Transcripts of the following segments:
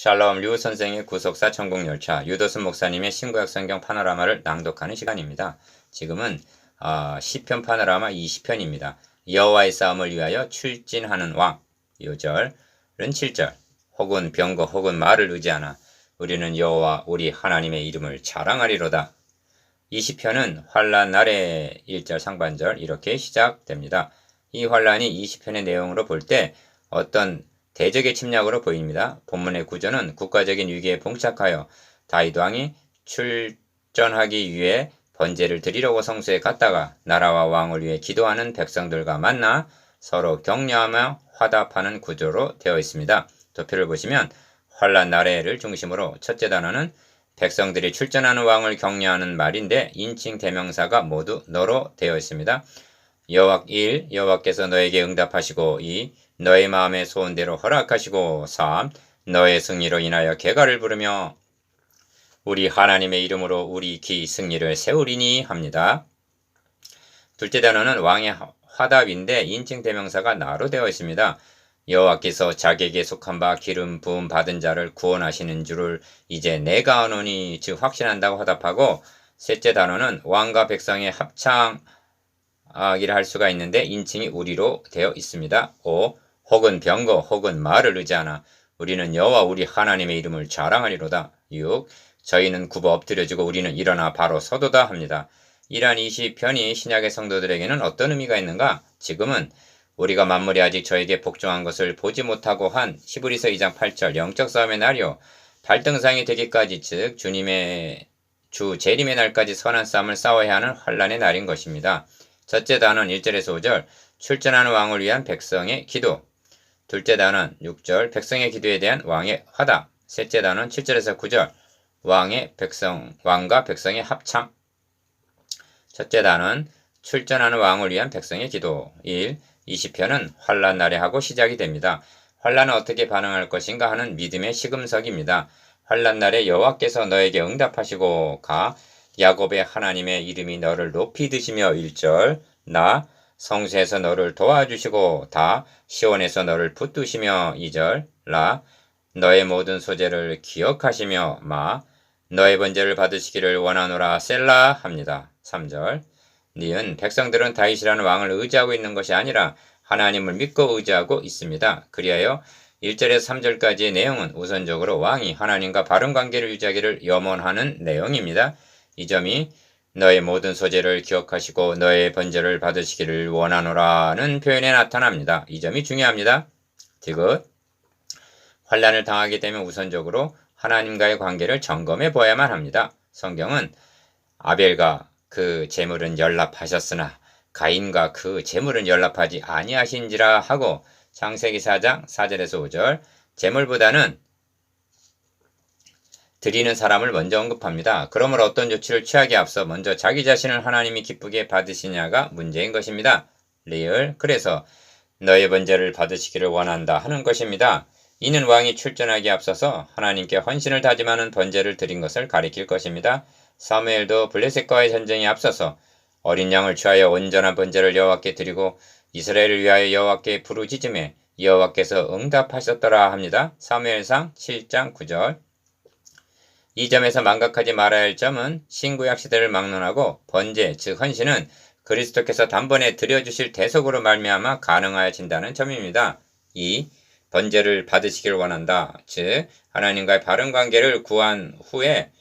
샬롬 류 선생의 구속사 천국열차 유도순 목사님의 신구약 성경 파노라마를 낭독하는 시간입니다. 지금은 시편 파노라마 20편입니다. 여호와의 싸움을 위하여 출진하는 왕. 요절은 7절. 혹은 병거 혹은 말을 의지하나 우리는 여호와 우리 하나님의 이름을 자랑하리로다. 20편은 환란 날의 1절 상반절 이렇게 시작됩니다. 이 환란이 20편의 내용으로 볼 때 어떤 대적의 침략으로 보입니다. 본문의 구절은 국가적인 위기에 봉착하여 다윗 왕이 출전하기 위해 번제를 드리려고 성소에 갔다가 나라와 왕을 위해 기도하는 백성들과 만나 서로 격려하며 화답하는 구조로 되어 있습니다. 도표를 보시면 환란 날에를 중심으로 첫째 단어는 백성들이 출전하는 왕을 격려하는 말인데 인칭 대명사가 모두 너로 되어 있습니다. 여호와 1. 여호와께서 너에게 응답하시고 2. 너의 마음의 소원대로 허락하시고 3. 너의 승리로 인하여 개가를 부르며 우리 하나님의 이름으로 우리 기 승리를 세우리니 합니다. 둘째 단어는 왕의 화답인데 인칭 대명사가 나로 되어 있습니다. 여호와께서 자기에게 속한 바 기름 부음 받은 자를 구원하시는 줄을 이제 내가 아노니 즉 확신한다고 화답하고 셋째 단어는 왕과 백성의 합창이라 할 수가 있는데 인칭이 우리로 되어 있습니다. 5. 혹은 병거 혹은 말을 의지하나 우리는 여호와 우리 하나님의 이름을 자랑하리로다. 6. 저희는 굽어 엎드려지고 우리는 일어나 바로 서도다 합니다. 이러한 20편이 신약의 성도들에게는 어떤 의미가 있는가? 지금은 우리가 만물이 아직 저에게 복종한 것을 보지 못하고 한 히브리서 2장 8절 영적 싸움의 날이요 발등상이 되기까지 즉 주님의 주 재림의 날까지 선한 싸움을 싸워야 하는 환란의 날인 것입니다. 첫째 단어는 1절에서 5절 출전하는 왕을 위한 백성의 기도. 둘째 단어는 6절 백성의 기도에 대한 왕의 화답. 셋째 단어는 7절에서 9절 왕과 백성의 합창. 첫째 단어는 출전하는 왕을 위한 백성의 기도. 1. 20편은 환란 날에 하고 시작이 됩니다. 환란은 어떻게 반응할 것인가 하는 믿음의 시금석입니다. 환란 날에 여호와께서 너에게 응답하시고 가 야곱의 하나님의 이름이 너를 높이 드시며 1절 나 성소에서 너를 도와주시고 다 시온에서 너를 붙드시며 2절 라 너의 모든 소재를 기억하시며 마 너의 번제를 받으시기를 원하노라 셀라 합니다. 3절 니은 백성들은 다윗이라는 왕을 의지하고 있는 것이 아니라 하나님을 믿고 의지하고 있습니다. 그리하여 1절에서 3절까지의 내용은 우선적으로 왕이 하나님과 바른 관계를 유지하기를 염원하는 내용입니다. 이 점이 너의 모든 소재를 기억하시고 너의 번제를 받으시기를 원하노라는 표현에 나타납니다. 이 점이 중요합니다. 디귿 환란을 당하게 되면 우선적으로 하나님과의 관계를 점검해 보아야만 합니다. 성경은 아벨과 그 제물은 연락하셨으나 가인과 그 제물은 연락하지 아니하신지라 하고 창세기 4장 4절에서 5절 제물보다는 드리는 사람을 먼저 언급합니다. 그러므로 어떤 조치를 취하기에 앞서 먼저 자기 자신을 하나님이 기쁘게 받으시냐가 문제인 것입니다. 리을 그래서 너의 번제를 받으시기를 원한다 하는 것입니다. 이는 왕이 출전하기에 앞서서 하나님께 헌신을 다짐하는 번제를 드린 것을 가리킬 것입니다. 사무엘도 블레셋과의 전쟁에 앞서서 어린 양을 취하여 온전한 번제를 여호와께 드리고 이스라엘을 위하여 여호와께 부르짖음에 여호와께서 응답하셨더라 합니다. 사무엘상 7장 9절 이 점에서 망각하지 말아야 할 점은 신구약 시대를 막론하고 번제 즉 헌신은 그리스도께서 단번에 드려주실 대속으로 말미암아 가능하여진다는 점입니다. 2. 번제를 받으시길 원한다. 즉 하나님과의 바른 관계를 구한 후에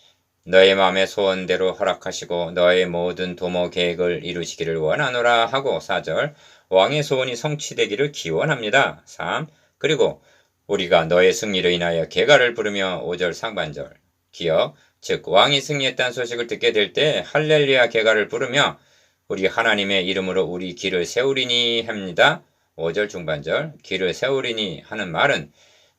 너의 마음의 소원대로 허락하시고 너의 모든 도모 계획을 이루시기를 원하노라 하고 4절 왕의 소원이 성취되기를 기원합니다. 3. 그리고 우리가 너의 승리로 인하여 개가를 부르며 5절 상반절 기억 즉 왕이 승리했다는 소식을 듣게 될 때 할렐루야 개가를 부르며 우리 하나님의 이름으로 우리 길을 세우리니 합니다. 5절 중반절 길을 세우리니 하는 말은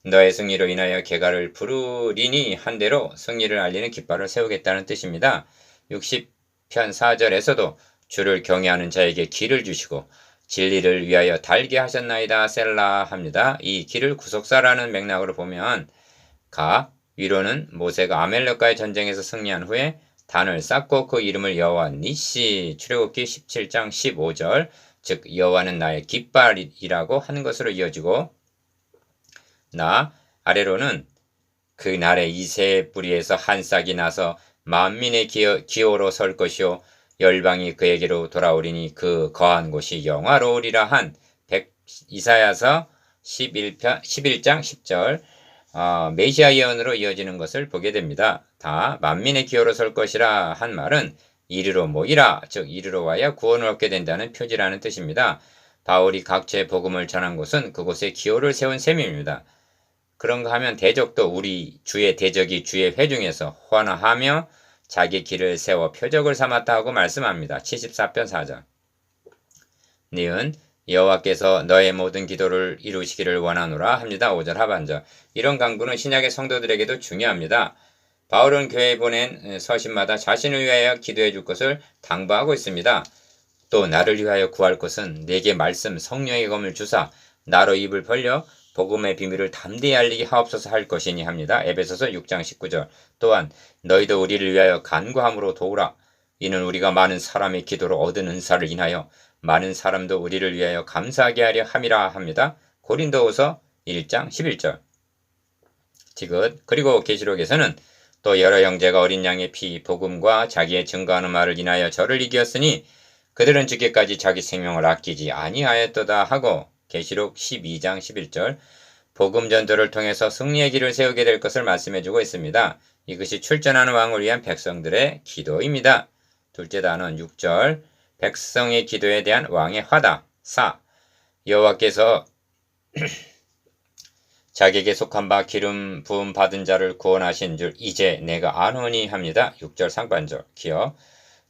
너의 승리로 인하여 개가를 부르리니 한 대로 승리를 알리는 깃발을 세우겠다는 뜻입니다. 60편 4절에서도 주를 경외하는 자에게 길을 주시고 진리를 위하여 달게 하셨나이다 셀라 합니다. 이 길을 구속사라는 맥락으로 보면 가 위로는 모세가 아멜렉과의 전쟁에서 승리한 후에 단을 쌓고 그 이름을 여호와 니시 출애굽기 17장 15절 즉 여호와는 나의 깃발이라고 하는 것으로 이어지고 나 아래로는 그날에 이새 뿌리에서 한 싹이 나서 만민의 기호로 설 것이요 열방이 그에게로 돌아오리니 그 거한 곳이 영화로우리라 한 이사야서 11장 10절 메시아 예언으로 이어지는 것을 보게 됩니다. 다 만민의 기호로 설 것이라 한 말은 이리로 모이라, 즉 이리로 와야 구원을 얻게 된다는 표지라는 뜻입니다. 바울이 각처에 복음을 전한 곳은 그곳에 기호를 세운 셈입니다. 그런가 하면 대적도 우리 주의 대적이 주의 회중에서 환호하며 자기 길을 세워 표적을 삼았다 하고 말씀합니다. 74편 4절. 니은 여호와께서 너의 모든 기도를 이루시기를 원하노라 합니다. 5절 하반절. 이런 강구는 신약의 성도들에게도 중요합니다. 바울은 교회에 보낸 서신마다 자신을 위하여 기도해 줄 것을 당부하고 있습니다. 또 나를 위하여 구할 것은 내게 말씀 성령의 검을 주사 나로 입을 벌려 복음의 비밀을 담대히 알리게 하옵소서 할 것이니 합니다. 에베소서 6장 19절. 또한 너희도 우리를 위하여 간구함으로 도우라. 이는 우리가 많은 사람의 기도로 얻은 은사를 인하여 많은 사람도 우리를 위하여 감사하게 하려 함이라 합니다. 고린도후서 1장 11절. 디귿. 그리고 계시록에서는 또 여러 형제가 어린 양의 피 복음과 자기의 증거하는 말을 인하여 저를 이겼으니 그들은 죽기까지 자기 생명을 아끼지 아니하였도다 하고 계시록 12장 11절 복음 전도를 통해서 승리의 길을 세우게 될 것을 말씀해주고 있습니다. 이것이 출전하는 왕을 위한 백성들의 기도입니다. 둘째 단원 6절 백성의 기도에 대한 왕의 화답. 4. 여호와께서 자기에게 속한 바 기름 부음 받은 자를 구원하신 줄 이제 내가 아노니 합니다. 6절 상반절. 기어.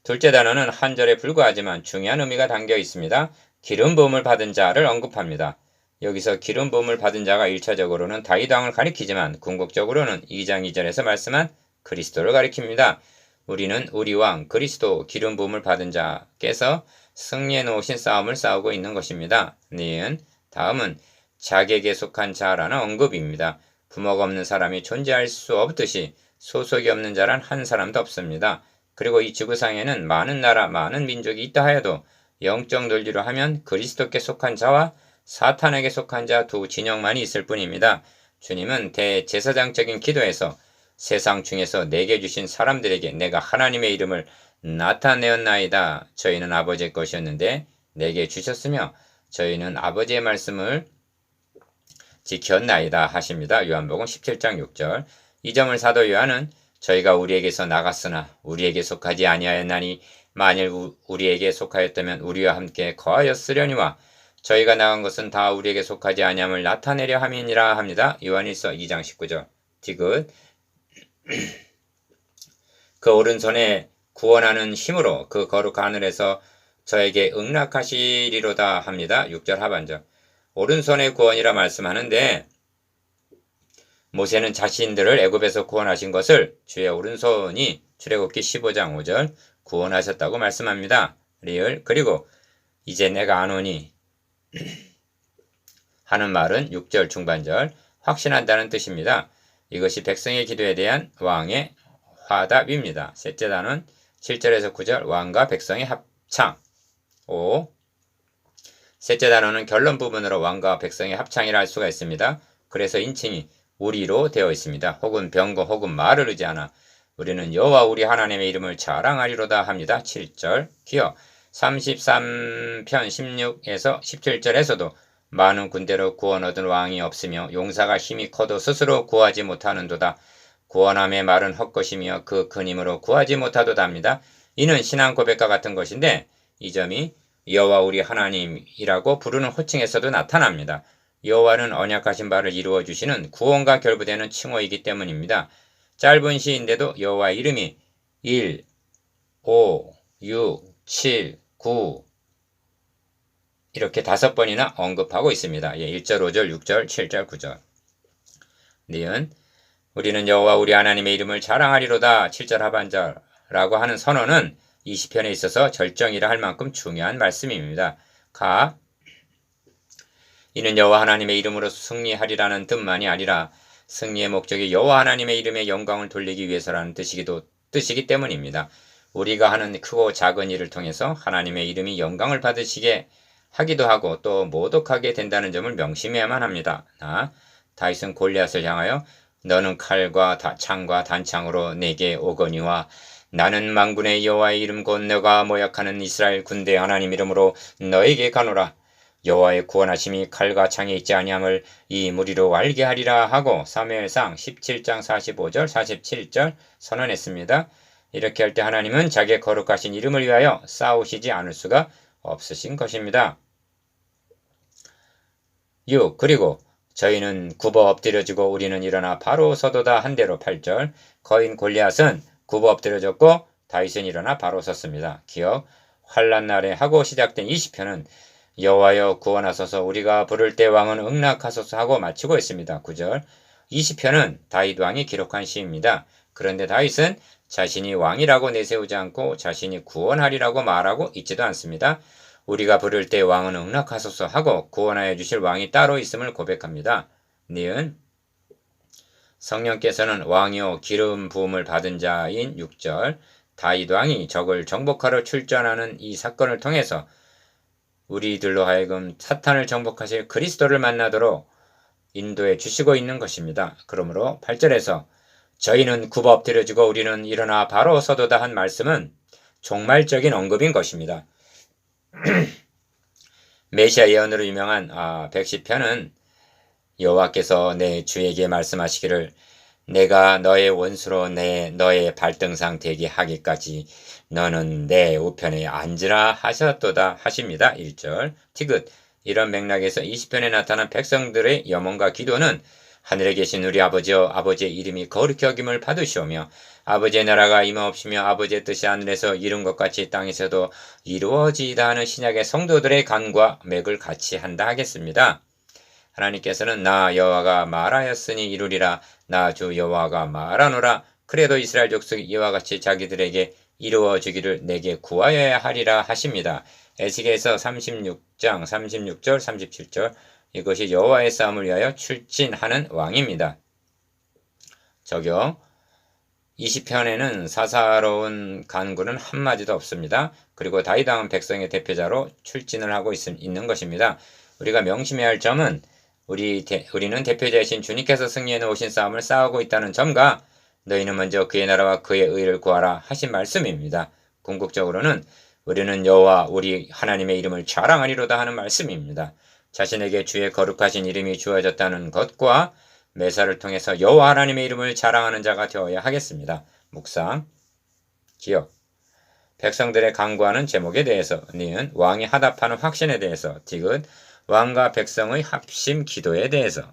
둘째 단어는 한 절에 불과하지만 중요한 의미가 담겨 있습니다. 기름 부음을 받은 자를 언급합니다. 여기서 기름 부음을 받은 자가 1차적으로는 다윗 왕을 가리키지만 궁극적으로는 2장 2절에서 말씀한 그리스도를 가리킵니다. 우리는 우리 왕 그리스도 기름 부음을 받은 자께서 승리해 놓으신 싸움을 싸우고 있는 것입니다. 니은 다음은 자기에게 속한 자라는 언급입니다. 부모가 없는 사람이 존재할 수 없듯이 소속이 없는 자란 한 사람도 없습니다. 그리고 이 지구상에는 많은 나라, 많은 민족이 있다 하여도 영적 논리로 하면 그리스도께 속한 자와 사탄에게 속한 자 두 진영만이 있을 뿐입니다. 주님은 대제사장적인 기도에서 세상 중에서 내게 주신 사람들에게 내가 하나님의 이름을 나타내었나이다. 저희는 아버지의 것이었는데 내게 주셨으며 저희는 아버지의 말씀을 지켰나이다 하십니다. 요한복음 17장 6절. 이 점을 사도 요한은 저희가 우리에게서 나갔으나 우리에게 속하지 아니하였나니 만일 우리에게 속하였다면 우리와 함께 거하였으려니와 저희가 나간 것은 다 우리에게 속하지 아니함을 나타내려 함이니라 합니다. 요한일서 2장 19절. 디귿. 그 오른손에 구원하는 힘으로 그 거룩한 하늘에서 저에게 응락하시리로다 합니다. 6절 하반절. 오른손의 구원이라 말씀하는데 모세는 자신들을 애굽에서 구원하신 것을 주의 오른손이 출애굽기 15장 5절 구원하셨다고 말씀합니다. 리을. 그리고 이제 내가 아노니 하는 말은 6절 중반절 확신한다는 뜻입니다. 이것이 백성의 기도에 대한 왕의 화답입니다. 셋째 단은 7절에서 9절 왕과 백성의 합창. 5. 셋째 단어는 결론 부분으로 왕과 백성의 합창이라 할 수가 있습니다. 그래서 인칭이 우리로 되어 있습니다. 혹은 병거 혹은 말을 의지하나 우리는 여호와 우리 하나님의 이름을 자랑하리로다 합니다. 7절. 기어 33편 16에서 17절에서도 많은 군대로 구원 얻은 왕이 없으며 용사가 힘이 커도 스스로 구하지 못하는도다. 구원함의 말은 헛것이며 그 큰 힘으로 구하지 못하도다 합니다. 이는 신앙 고백과 같은 것인데 이 점이 여호와 우리 하나님이라고 부르는 호칭에서도 나타납니다. 여호와는 언약하신 바를 이루어 주시는 구원과 결부되는 칭호이기 때문입니다. 짧은 시인데도 여호와의 이름이 1, 5, 6, 7, 9 이렇게 5번이나 언급하고 있습니다. 1절, 5절, 6절, 7절, 9절. 니은 우리는 여호와 우리 하나님의 이름을 자랑하리로다 7절 하반절라고 하는 선언은 이 시편에 있어서 절정이라 할 만큼 중요한 말씀입니다. 가 이는 여호와 하나님의 이름으로 승리하리라는 뜻만이 아니라 승리의 목적이 여호와 하나님의 이름의 영광을 돌리기 위해서라는 뜻이기 때문입니다. 우리가 하는 크고 작은 일을 통해서 하나님의 이름이 영광을 받으시게 하기도 하고 또 모독하게 된다는 점을 명심해야만 합니다. 다윗은 골리앗을 향하여 너는 칼과 창과 단창으로 내게 오거니와 나는 만군의 여호와의 이름 곧 너가 모약하는 이스라엘 군대 하나님 이름으로 너에게 가노라. 여호와의 구원하심이 칼과 창에 있지 아니함을 이 무리로 알게 하리라 하고 사무엘상 17장 45절 47절 선언했습니다. 이렇게 할 때 하나님은 자기의 거룩하신 이름을 위하여 싸우시지 않을 수가 없으신 것입니다. 6. 그리고 저희는 굽어 엎드려지고 우리는 일어나 바로 서도다 한 대로 8절 거인 골리앗은 굽어 엎드려졌고 다윗은 일어나 바로 섰습니다. 기억 환난 날에 하고 시작된 20편은 여호와여 구원하소서 우리가 부를 때 왕은 응낙하소서 하고 마치고 있습니다. 9절 20편은 다윗 왕이 기록한 시입니다. 그런데 다윗은 자신이 왕이라고 내세우지 않고 자신이 구원하리라고 말하고 있지도 않습니다. 우리가 부를 때 왕은 응낙하소서 하고 구원하여 주실 왕이 따로 있음을 고백합니다. 니은 성령께서는 왕이요 기름 부음을 받은 자인 6절 다윗 왕이 적을 정복하러 출전하는 이 사건을 통해서 우리들로 하여금 사탄을 정복하실 그리스도를 만나도록 인도해 주시고 있는 것입니다. 그러므로 8절에서 저희는 굽어 엎드려지고 우리는 일어나 바로 서도다 한 말씀은 종말적인 언급인 것입니다. 메시아 예언으로 유명한 110편은 여호와께서 내 주에게 말씀하시기를 내가 너의 원수로 너의 발등상 되게 하기까지 너는 내 우편에 앉으라 하셨도다 하십니다. 1절 티귿 이런 맥락에서 20편에 나타난 백성들의 염원과 기도는 하늘에 계신 우리 아버지여 아버지의 이름이 거룩히 여김을 받으시오며 아버지의 나라가 임하옵시며 아버지의 뜻이 하늘에서 이룬 것 같이 땅에서도 이루어지이다 하는 신약의 성도들의 간과 맥을 같이 한다 하겠습니다. 하나님께서는 나 여호와가 말하였으니 이루리라 나 주 여호와가 말하노라 그래도 이스라엘 족속이 이와 같이 자기들에게 이루어지기를 내게 구하여야 하리라 하십니다. 에스겔서 36장 36절 37절 이것이 여호와의 싸움을 위하여 출진하는 왕입니다. 적용 20편에는 사사로운 간구는 한마디도 없습니다. 그리고 다윗 왕은 백성의 대표자로 출진을 하고 있는 것입니다. 우리가 명심해야 할 점은 우리는 대표자이신 주님께서 승리해 놓으신 싸움을 싸우고 있다는 점과 너희는 먼저 그의 나라와 그의 의를 구하라 하신 말씀입니다. 궁극적으로는 우리는 여호와 우리 하나님의 이름을 자랑하리로다 하는 말씀입니다. 자신에게 주의 거룩하신 이름이 주어졌다는 것과 매사를 통해서 여호와 하나님의 이름을 자랑하는 자가 되어야 하겠습니다. 묵상, 기억, 백성들의 간구하는 제목에 대해서 니은 왕이 하답하는 확신에 대해서 디귿 왕과 백성의 합심 기도에 대해서